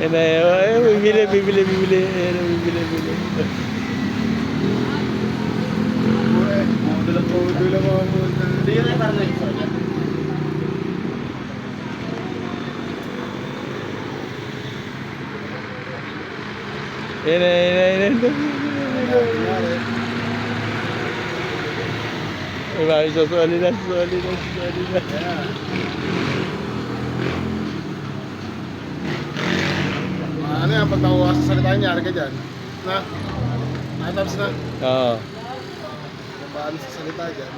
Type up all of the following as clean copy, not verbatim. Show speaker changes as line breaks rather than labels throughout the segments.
Ayan na, ay, bibili, bibili, bibili. Ayan na, bibili, bibili.
Udo lang ako.
Hindi yun ay parang nag-isa.
Ayan na, ayan na, ayan na. Ay, mami, susuli na, susuli na, susuli na.
Ano yan, pag nakuha sa salita niya, harga dyan. Na? Nakatapos na.
Oo.
Paano sa salita dyan?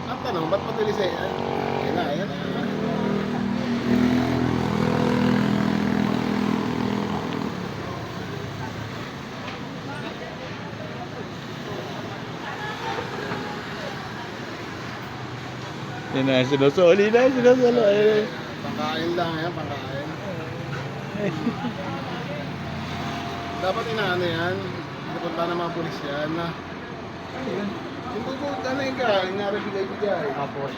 Ang tanong, ba't patuloy sa'yo? Ayan na, ayan na.
Ayan na, sinusuli na, sinusuli. Ayan.
Pangkain lang yan, pangkain. Dapat inaano yan. Napunta ng mga pulis yan na. Yung tugod, ano yung ka, nangyari bigay-bigay.
Tapos,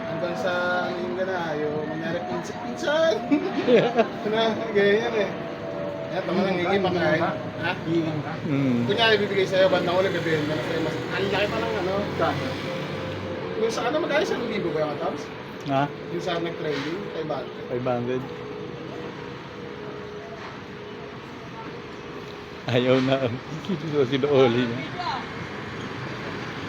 Hanggang sa ano yung gana, yung mangyari pinsan-pinsan. Na, ganyan eh. Yan, tama lang, hingin pangkain. Ha? Kunyari bibigay sa'yo, bandang ulit, bibigyan mo na sa'yo. Mas, ang laki pa ng ano. Yung sa ano, magkaya sa libo ba yung atoms?
Ha?
Yung sa nag-training, kay Bante.
500. Ayaw na. Sinuuli niya.